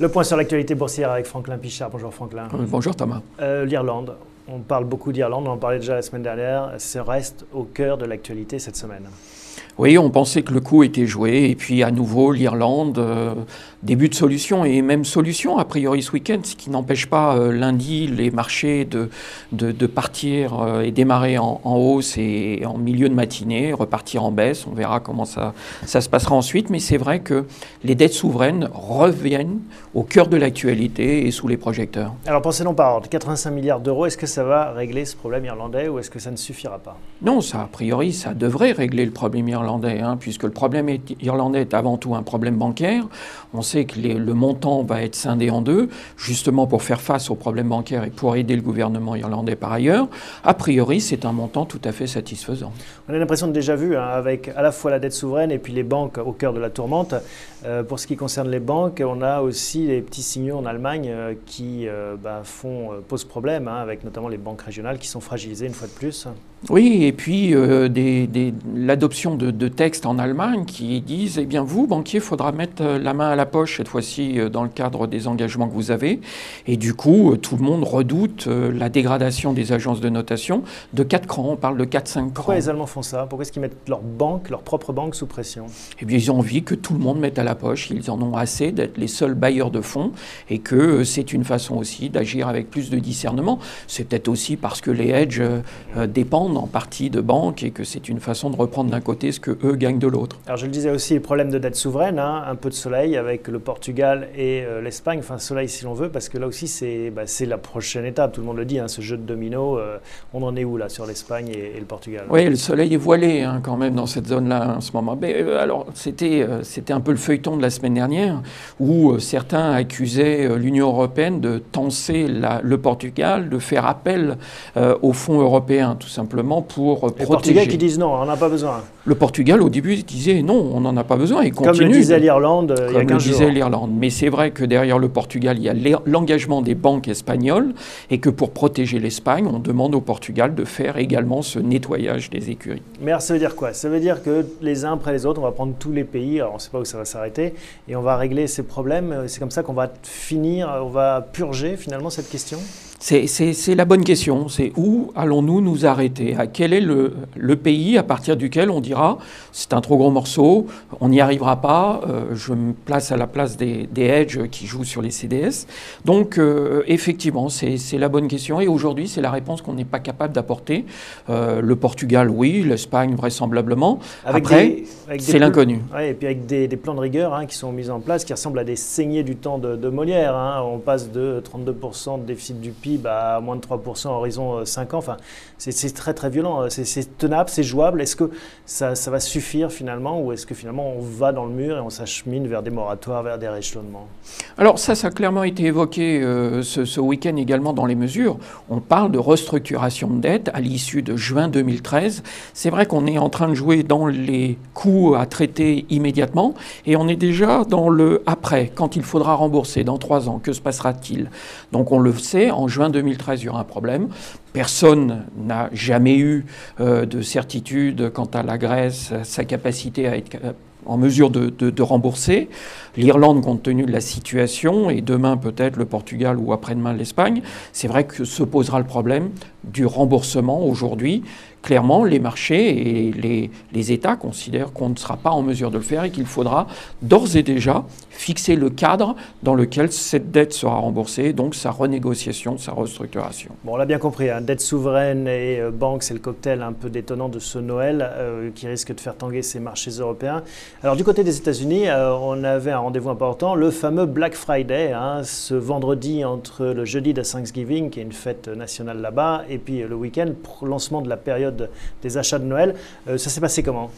Le point sur l'actualité boursière avec Franklin Pichard. Bonjour Franklin. Bonjour Thomas. L'Irlande, on parle beaucoup d'Irlande, on en parlait déjà la semaine dernière, ça reste au cœur de l'actualité cette semaine. Oui, on pensait que le coup était joué, et puis à nouveau l'Irlande, début de solution, et même solution a priori ce week-end, ce qui n'empêche pas lundi les marchés de partir et démarrer en hausse et en milieu de matinée, repartir en baisse. On verra comment ça se passera ensuite, mais c'est vrai que les dettes souveraines reviennent au cœur de l'actualité et sous les projecteurs. Alors pensez-nous par ordre, 85 milliards d'euros, est-ce que ça va régler ce problème irlandais ou est-ce que ça ne suffira pas? Non, ça a priori, ça devrait régler le problème irlandais, puisque le problème irlandais est avant tout un problème bancaire. On sait que le montant va être scindé en deux, justement pour faire face au problème bancaire et pour aider le gouvernement irlandais par ailleurs. A priori, c'est un montant tout à fait satisfaisant. On a l'impression de déjà vu, avec à la fois la dette souveraine et puis les banques au cœur de la tourmente. Pour ce qui concerne les banques, on a aussi les petits signaux en Allemagne qui posent problème, avec notamment les banques régionales qui sont fragilisées une fois de plus. Oui, et puis l'adoption de textes en Allemagne qui disent, eh bien vous, banquiers, il faudra mettre la main à la poche cette fois-ci dans le cadre des engagements que vous avez. Et du coup, tout le monde redoute la dégradation des agences de notation de 4 crans, on parle de 4-5 crans. Pourquoi les Allemands font ça? Pourquoi est-ce qu'ils mettent leur propre banque sous pression? Eh bien, ils ont envie que tout le monde mette à la poche, ils en ont assez d'être les seuls bailleurs de fonds et que c'est une façon aussi d'agir avec plus de discernement. C'est peut-être aussi parce que les hedges dépendent en partie de banques et que c'est une façon de reprendre d'un côté ce que eux gagnent de l'autre. Alors je le disais aussi, le problème de dette souveraine, un peu de soleil avec le Portugal et l'Espagne, enfin soleil si l'on veut, parce que là aussi c'est la prochaine étape, tout le monde le dit, ce jeu de domino, on en est où là sur l'Espagne et le Portugal? Oui, le soleil est voilé quand même dans cette zone-là en ce moment. Mais, alors c'était un peu le feuilleton de la semaine dernière où certains accusaient l'Union européenne de tancer le Portugal, de faire appel aux fonds européens tout simplement pour protéger. Les Portugais qui disent non, on n'en a pas besoin. Le Portugal, au début, disait non, on n'en a pas besoin. Et continue. Comme le disait l'Irlande il y a 15 jours. Comme le disait l'Irlande. Mais c'est vrai que derrière le Portugal, il y a l'engagement des banques espagnoles et que pour protéger l'Espagne, on demande au Portugal de faire également ce nettoyage des écuries. Mais alors, ça veut dire quoi? Ça veut dire que les uns après les autres, on va prendre tous les pays, alors on ne sait pas où ça va s'arrêter, et on va régler ces problèmes. C'est comme ça qu'on va on va purger finalement cette question? C'est la bonne question. C'est où allons-nous nous arrêter? Quel est le pays à partir duquel on dira c'est un trop gros morceau, on n'y arrivera pas, je me place à la place des hedges qui jouent sur les CDS. Donc effectivement, c'est la bonne question et aujourd'hui c'est la réponse qu'on n'est pas capable d'apporter. Le Portugal, oui, l'Espagne vraisemblablement. Après, c'est l'inconnu. Ouais, et puis avec des plans de rigueur qui sont mis en place qui ressemblent à des saignées du temps de Molière. On passe de 32% de déficit du PIB à moins de 3% à horizon 5 ans. Enfin, c'est très très violent. C'est tenable, c'est jouable. Est-ce que ça va suffire finalement ou est-ce que finalement on va dans le mur et on s'achemine vers des moratoires, vers des rééchelonnements? Alors ça a clairement été évoqué ce week-end également dans les mesures. On parle de restructuration de dette à l'issue de juin 2013. C'est vrai qu'on est en train de jouer dans les coûts à traiter immédiatement et on est déjà dans le après, quand il faudra rembourser dans 3 ans. Que se passera-t-il? Donc on le sait, en juin 2013, il y aura un problème. Personne n'a jamais eu de certitude quant à la Grèce, sa capacité à être en mesure de rembourser. L'Irlande, compte tenu de la situation, et demain peut-être le Portugal ou après-demain l'Espagne, c'est vrai que se posera le problème du remboursement aujourd'hui. Clairement, les marchés et les États considèrent qu'on ne sera pas en mesure de le faire et qu'il faudra d'ores et déjà fixer le cadre dans lequel cette dette sera remboursée, donc sa renégociation, sa restructuration. Bon, on l'a bien compris, dette souveraine et banque, c'est le cocktail un peu détonnant de ce Noël qui risque de faire tanguer ces marchés européens. Alors du côté des États-Unis, on avait un rendez-vous important, le fameux Black Friday, ce vendredi entre le jeudi de Thanksgiving, qui est une fête nationale là-bas, et puis le week-end, pour lancement de la période des achats de Noël. Ça s'est passé comment?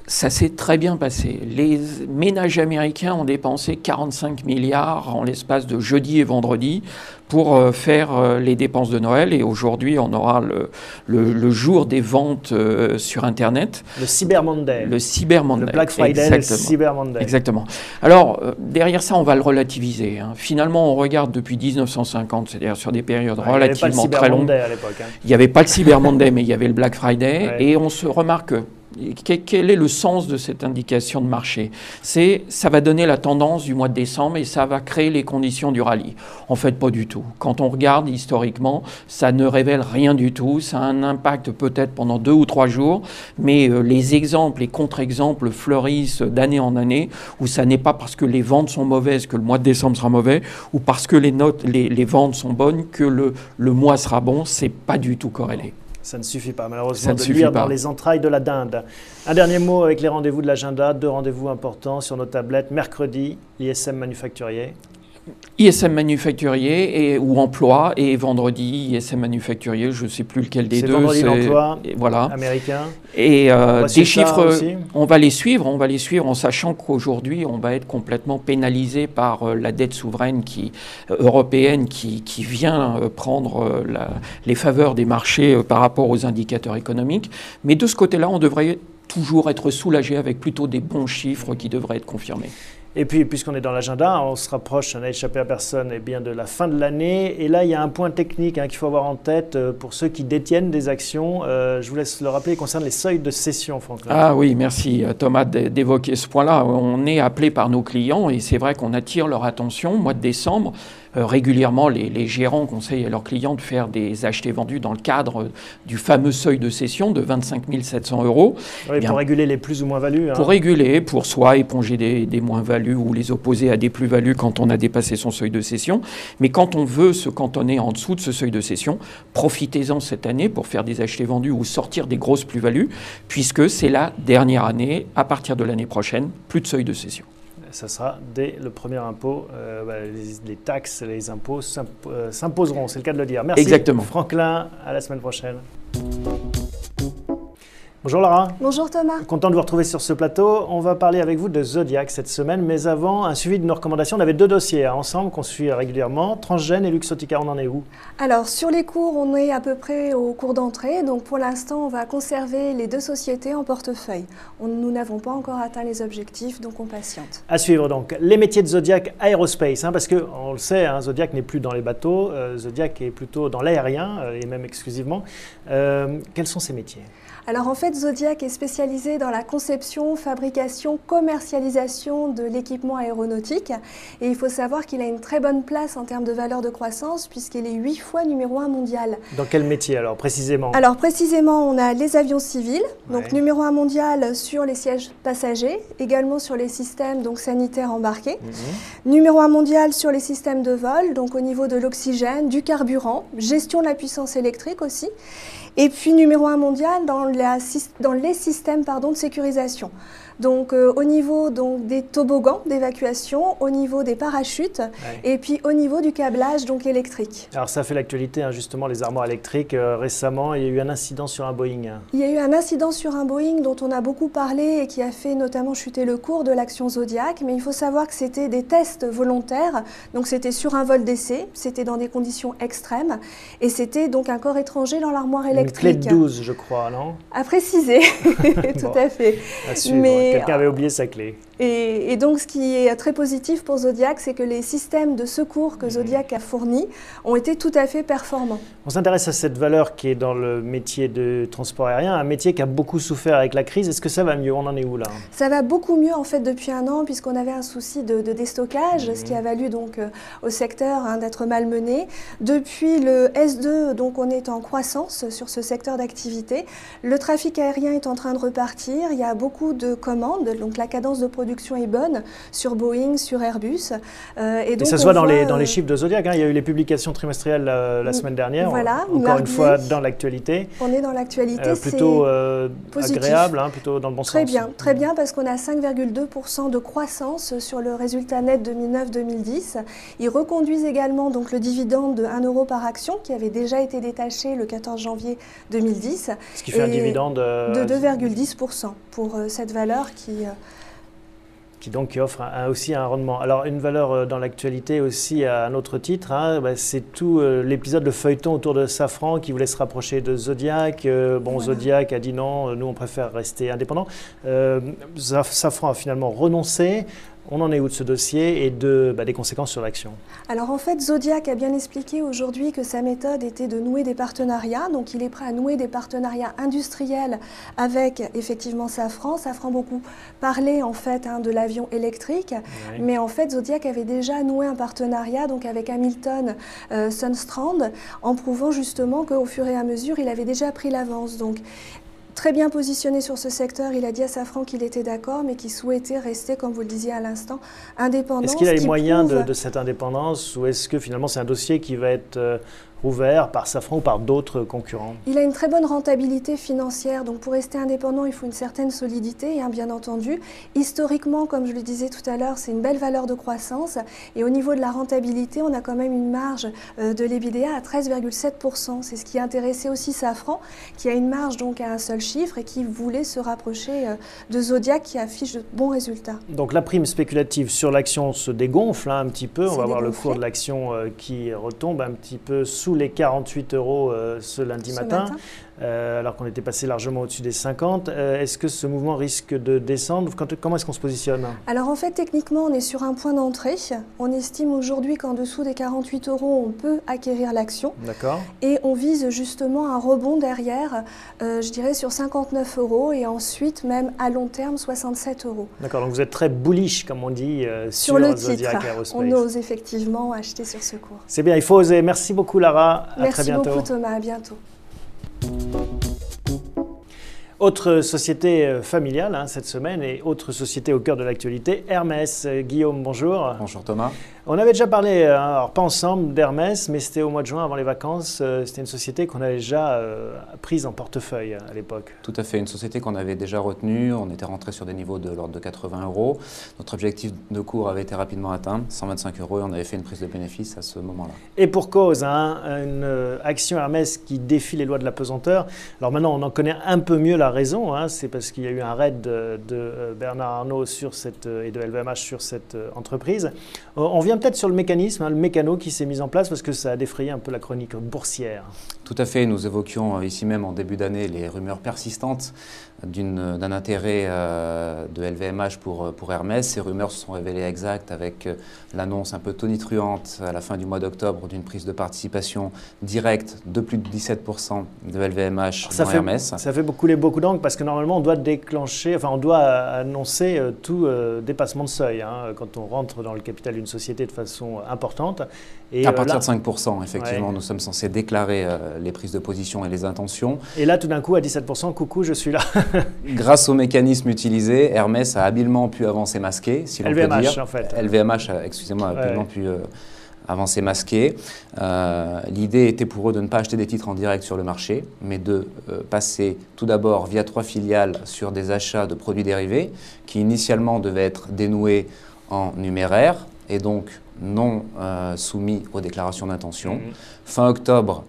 Ça s'est très bien passé. Les ménages américains ont dépensé 45 milliards en l'espace de jeudi et vendredi pour faire les dépenses de Noël. Et aujourd'hui, on aura le jour des ventes sur Internet. Le Cyber Monday. Le Cyber Monday. Le Black Friday, exactement. Le Cyber Monday. Exactement. Alors, derrière ça, on va le relativiser. Finalement, on regarde depuis 1950, c'est-à-dire sur des périodes relativement très longues. Il n'y avait pas le Cyber Monday à l'époque. Il n'y avait pas le Cyber Monday, mais il y avait le Black Friday. Et on se remarque Quel est le sens de cette indication de marché? Ça va donner la tendance du mois de décembre et ça va créer les conditions du rallye. En fait, pas du tout. Quand on regarde historiquement, ça ne révèle rien du tout. Ça a un impact peut-être pendant 2 ou 3 jours, mais les exemples, les contre-exemples fleurissent d'année en année, où ça n'est pas parce que les ventes sont mauvaises que le mois de décembre sera mauvais, ou parce que les ventes sont bonnes que le mois sera bon. C'est pas du tout corrélé. Ça ne suffit pas, malheureusement, de lire dans les entrailles de la dinde. Un dernier mot avec les rendez-vous de l'agenda. 2 rendez-vous importants sur nos tablettes. Mercredi, l'ISM manufacturier. ISM manufacturier ou emploi, et vendredi ISM manufacturier, je ne sais plus lequel des deux. C'est vendredi l'emploi voilà. américain. Et des chiffres, on va les suivre en sachant qu'aujourd'hui on va être complètement pénalisé par la dette souveraine européenne qui vient prendre les faveurs des marchés par rapport aux indicateurs économiques. Mais de ce côté-là, on devrait toujours être soulagé avec plutôt des bons chiffres qui devraient être confirmés. Et puis, puisqu'on est dans l'agenda, on se rapproche, ça n'a échappé à personne, et bien de la fin de l'année. Et là, il y a un point technique qu'il faut avoir en tête pour ceux qui détiennent des actions. Je vous laisse le rappeler, il concerne les seuils de cession, Franklin. Ah oui, merci Thomas d'évoquer ce point-là. On est appelé par nos clients et c'est vrai qu'on attire leur attention. Au mois de décembre, régulièrement, les gérants conseillent à leurs clients de faire des achetés-vendus dans le cadre du fameux seuil de cession de 25 700 €. Oui, pour réguler les plus ou moins-values. Pour réguler, pour soit éponger des moins-values ou les opposer à des plus-values quand on a dépassé son seuil de cession. Mais quand on veut se cantonner en dessous de ce seuil de cession, profitez-en cette année pour faire des achetés-vendus ou sortir des grosses plus-values, puisque c'est la dernière année. À partir de l'année prochaine, plus de seuil de cession. Ça sera dès le premier impôt. Les taxes, les impôts s'imposeront, c'est le cas de le dire. Merci. Exactement. Franklin, à la semaine prochaine. Bonjour Lara. Bonjour Thomas. Content de vous retrouver sur ce plateau. On va parler avec vous de Zodiac cette semaine, mais avant, un suivi de nos recommandations. On avait 2 dossiers ensemble qu'on suit régulièrement, Transgène et Luxottica, on en est où? Alors sur les cours, on est à peu près au cours d'entrée, donc pour l'instant on va conserver les 2 sociétés en portefeuille. Nous n'avons pas encore atteint les objectifs, donc on patiente. À suivre donc, les métiers de Zodiac Aerospace, parce qu'on le sait, Zodiac n'est plus dans les bateaux, Zodiac est plutôt dans l'aérien, et même exclusivement. Quels sont ces métiers? Alors en fait, Zodiac est spécialisé dans la conception, fabrication, commercialisation de l'équipement aéronautique. Et il faut savoir qu'il a une très bonne place en termes de valeur de croissance puisqu'il est 8 fois numéro 1 mondial. Dans quel métier alors précisément? Alors précisément, on a les avions civils, donc ouais. Numéro 1 mondial sur les sièges passagers, également sur les systèmes donc, sanitaires embarqués. Numéro 1 mondial sur les systèmes de vol, donc au niveau de l'oxygène, du carburant, gestion de la puissance électrique aussi. Et puis numéro 1 mondial dans les systèmes de sécurisation. Donc au niveau des toboggans d'évacuation, au niveau des parachutes et puis au niveau du câblage électrique. Alors ça fait l'actualité justement les armoires électriques. Récemment, il y a eu un incident sur un Boeing. Il y a eu un incident sur un Boeing dont on a beaucoup parlé et qui a fait notamment chuter le cours de l'action Zodiac. Mais il faut savoir que c'était des tests volontaires. Donc c'était sur un vol d'essai, c'était dans des conditions extrêmes et c'était donc un corps étranger dans l'armoire électrique. Une clé de 12 je crois, non? À préciser, tout à fait. À suivre. Quelqu'un avait oublié sa clé. Et donc, ce qui est très positif pour Zodiac, c'est que les systèmes de secours que Zodiac a fournis ont été tout à fait performants. On s'intéresse à cette valeur qui est dans le métier de transport aérien, un métier qui a beaucoup souffert avec la crise. Est-ce que ça va mieux? On en est où là? Ça va beaucoup mieux en fait depuis un an, puisqu'on avait un souci de déstockage, ce qui a valu donc au secteur d'être malmené. Depuis le S2, donc on est en croissance sur ce secteur d'activité. Le trafic aérien est en train de repartir. Il y a beaucoup de commandes, donc la cadence de production est bonne sur Boeing, sur Airbus. Et ça se voit dans les chiffres de Zodiac. Il y a eu les publications trimestrielles la semaine dernière. Voilà, encore une fois dans l'actualité. On est dans l'actualité. Plutôt agréable, plutôt dans le bon sens. Très bien, parce qu'on a 5,2% de croissance sur le résultat net 2009-2010. Ils reconduisent également donc, le dividende de 1 € par action qui avait déjà été détaché le 14 janvier 2010. Ce qui fait un dividende de 2,10% pour cette valeur qui offre aussi un rendement. Alors une valeur dans l'actualité aussi à un autre titre, c'est tout l'épisode de feuilleton autour de Safran qui voulait se rapprocher de Zodiac. Voilà. Zodiac a dit non, nous on préfère rester indépendant. Safran a finalement renoncé. On en est où de ce dossier et des conséquences sur l'action? Alors en fait, Zodiac a bien expliqué aujourd'hui que sa méthode était de nouer des partenariats. Donc il est prêt à nouer des partenariats industriels avec effectivement Safran. Safran beaucoup parlé en fait de l'avion électrique, oui. Mais en fait Zodiac avait déjà noué un partenariat donc avec Hamilton Sundstrand en prouvant justement qu'au fur et à mesure il avait déjà pris l'avance. Donc très bien positionné sur ce secteur, il a dit à Safran qu'il était d'accord, mais qu'il souhaitait rester, comme vous le disiez à l'instant, indépendant. Est-ce qu'il a les moyens de cette indépendance ou est-ce que finalement c'est un dossier qui va être ouvert par Safran ou par d'autres concurrents? Il a une très bonne rentabilité financière, donc pour rester indépendant, il faut une certaine solidité, bien entendu. Historiquement, comme je le disais tout à l'heure, c'est une belle valeur de croissance. Et au niveau de la rentabilité, on a quand même une marge de l'EBITDA à 13,7%. C'est ce qui intéressait aussi Safran, qui a une marge donc à un seul chiffre et qui voulait se rapprocher de Zodiac, qui affiche de bons résultats. Donc la prime spéculative sur l'action se dégonfle un petit peu. On va voir le cours de l'action qui retombe un petit peu sous les 48 € ce lundi matin. Alors qu'on était passé largement au-dessus des 50. Est-ce que ce mouvement risque de descendre? Comment est-ce qu'on se positionne? Alors en fait, techniquement, on est sur un point d'entrée. On estime aujourd'hui qu'en dessous des 48 €, on peut acquérir l'action. D'accord. Et on vise justement un rebond derrière, je dirais sur 59 € et ensuite même à long terme 67 €. D'accord, donc vous êtes très bullish, comme on dit, sur le Zodiac titre. Aerospace. On ose effectivement acheter sur ce cours. C'est bien, il faut oser. Merci beaucoup Lara, à très bientôt. Merci beaucoup Thomas, à bientôt. Autre société familiale cette semaine et autre société au cœur de l'actualité, Hermès. Guillaume, bonjour. Bonjour Thomas. On avait déjà parlé, alors pas ensemble, d'Hermès, mais c'était au mois de juin avant les vacances. C'était une société qu'on avait déjà prise en portefeuille à l'époque. Tout à fait, une société qu'on avait déjà retenue. On était rentré sur des niveaux de l'ordre de 80 €. Notre objectif de cours avait été rapidement atteint, 125 € et on avait fait une prise de bénéfice à ce moment-là. Et pour cause, une action Hermès qui défie les lois de la pesanteur. Alors maintenant, on en connaît un peu mieux la raison. C'est parce qu'il y a eu un raid de Bernard Arnault et de LVMH sur cette entreprise. On vient peut-être sur le mécanisme, le mécano qui s'est mis en place parce que ça a défrayé un peu la chronique boursière. Tout à fait, nous évoquions ici même en début d'année les rumeurs persistantes d'un intérêt de LVMH pour Hermès. Ces rumeurs se sont révélées exactes avec l'annonce un peu tonitruante à la fin du mois d'octobre d'une prise de participation directe de plus de 17% de LVMH dans Hermès. Ça fait couler beaucoup d'encre parce que normalement on doit on doit annoncer tout dépassement de seuil quand on rentre dans le capital d'une société de façon importante. Et à partir de 5%, effectivement, nous sommes censés déclarer les prises de position et les intentions. Et là, tout d'un coup, à 17%, coucou, je suis là. Grâce au mécanisme utilisé, Hermès a habilement pu avancer masqué, si l'on peut dire. LVMH, en fait. LVMH, excusez-moi, a habilement pu avancer masqué. L'idée était pour eux de ne pas acheter des titres en direct sur le marché, mais de passer tout d'abord via 3 filiales sur des achats de produits dérivés qui initialement devaient être dénoués en numéraire et donc non soumis aux déclarations d'intention. Fin octobre,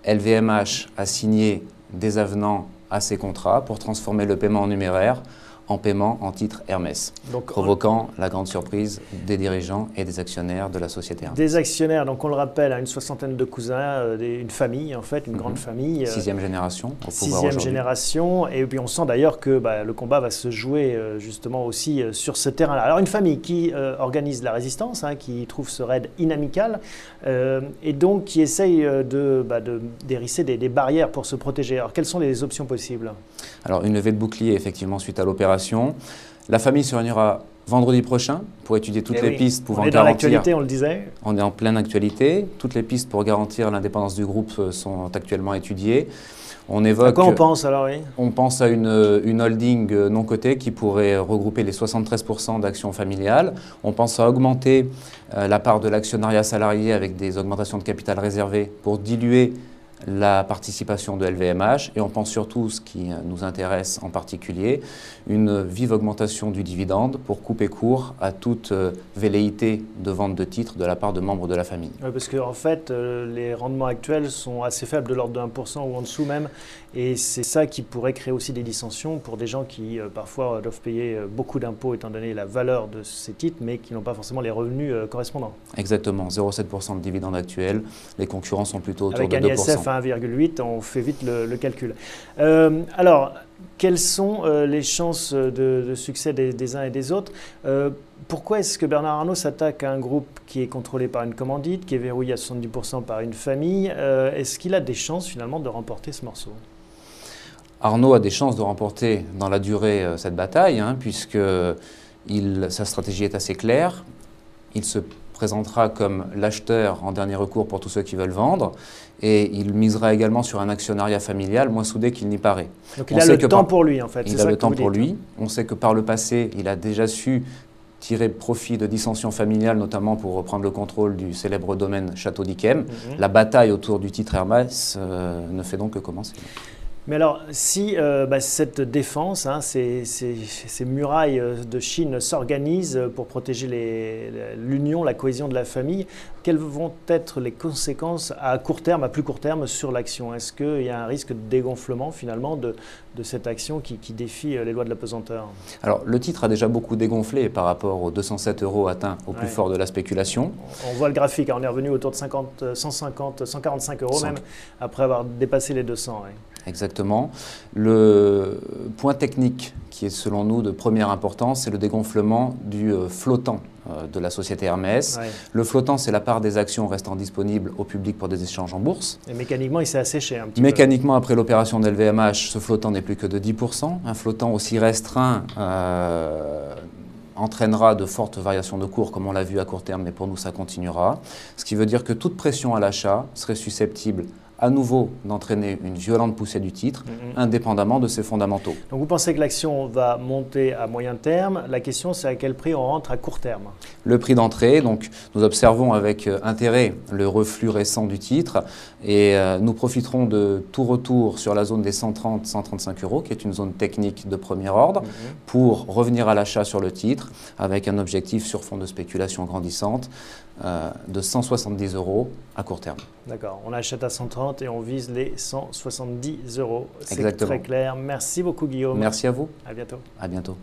LVMH a signé des avenants à ces contrats pour transformer le paiement en numéraire en paiement en titre Hermès, donc, provoquant la grande surprise des dirigeants et des actionnaires de la société Hermès. Des actionnaires, donc on le rappelle, une soixantaine de cousins, une famille en fait, une grande famille. 6e génération au pouvoir aujourd'hui. 6e génération, et puis on sent d'ailleurs que le combat va se jouer justement aussi sur ce terrain-là. Alors une famille qui organise la résistance, qui trouve ce raid inamical, et donc qui essaye d'hérisser des barrières pour se protéger. Alors quelles sont les options possibles? Alors une levée de bouclier effectivement suite à l'opération. La famille se réunira vendredi prochain pour étudier toutes les pistes pouvant garantir… On est dans l'actualité, on le disait. On est en pleine actualité. Toutes les pistes pour garantir l'indépendance du groupe sont actuellement étudiées. On évoque… À quoi on pense alors, oui? On pense à une holding non cotée qui pourrait regrouper les 73% d'actions familiales. On pense à augmenter la part de l'actionnariat salarié avec des augmentations de capital réservé pour diluer la participation de LVMH et on pense surtout, ce qui nous intéresse en particulier, une vive augmentation du dividende pour couper court à toute velléité de vente de titres de la part de membres de la famille. Oui, parce qu'en fait, les rendements actuels sont assez faibles, de l'ordre de 1% ou en dessous même, et c'est ça qui pourrait créer aussi des dissensions pour des gens qui parfois doivent payer beaucoup d'impôts étant donné la valeur de ces titres, mais qui n'ont pas forcément les revenus correspondants. Exactement, 0,7% de dividende actuel, les concurrents sont plutôt autour avec de 2%. Avec un ISF à 1,8, on fait vite le calcul. Alors, Quelles sont les chances de succès des uns et des autres? Pourquoi est-ce que Bernard Arnault s'attaque à un groupe qui est contrôlé par une commandite, qui est verrouillé à 70% par une famille? Est-ce qu'il a des chances finalement de remporter ce morceau? Arnault a des chances de remporter dans la durée cette bataille, puisque sa stratégie est assez claire. Il se présentera comme l'acheteur en dernier recours pour tous ceux qui veulent vendre, et il misera également sur un actionnariat familial moins soudé qu'il n'y paraît. Donc il a le temps pour lui en fait. Il a le temps pour lui. On sait que par le passé, il a déjà su tirer profit de dissensions familiales, notamment pour reprendre le contrôle du célèbre domaine Château d'Yquem. La bataille autour du titre Hermès ne fait donc que commencer. Mais alors, si cette défense, ces murailles de Chine s'organisent pour protéger l'union, la cohésion de la famille, quelles vont être les conséquences à court terme, à plus court terme sur l'action? Est-ce qu'il y a un risque de dégonflement finalement de cette action qui défie les lois de la pesanteur? Alors, le titre a déjà beaucoup dégonflé par rapport aux 207 € atteints au plus fort de la spéculation. On voit le graphique, on est revenu autour de 145 € même, après avoir dépassé les 200. Ouais. Exactement. Le point technique qui est selon nous de première importance, c'est le dégonflement du flottant de la société Hermès. Ouais. Le flottant, c'est la part des actions restant disponibles au public pour des échanges en bourse. Et mécaniquement, il s'est asséché un petit peu. Mécaniquement, après l'opération de LVMH, ce flottant n'est plus que de 10%. Un flottant aussi restreint entraînera de fortes variations de cours, comme on l'a vu à court terme, mais pour nous, ça continuera. Ce qui veut dire que toute pression à l'achat serait susceptible à nouveau d'entraîner une violente poussée du titre, indépendamment de ses fondamentaux. Donc vous pensez que l'action va monter à moyen terme. La question, c'est à quel prix on rentre à court terme? Le prix d'entrée, donc nous observons avec intérêt le reflux récent du titre et nous profiterons de tout retour sur la zone des 130-135 €, qui est une zone technique de premier ordre, pour revenir à l'achat sur le titre avec un objectif sur fond de spéculation grandissante de 170 € à court terme. D'accord, on achète à 130 et on vise les 170 €. C'est Exactement. très clair. Merci beaucoup Guillaume. Merci à vous. À bientôt. À bientôt.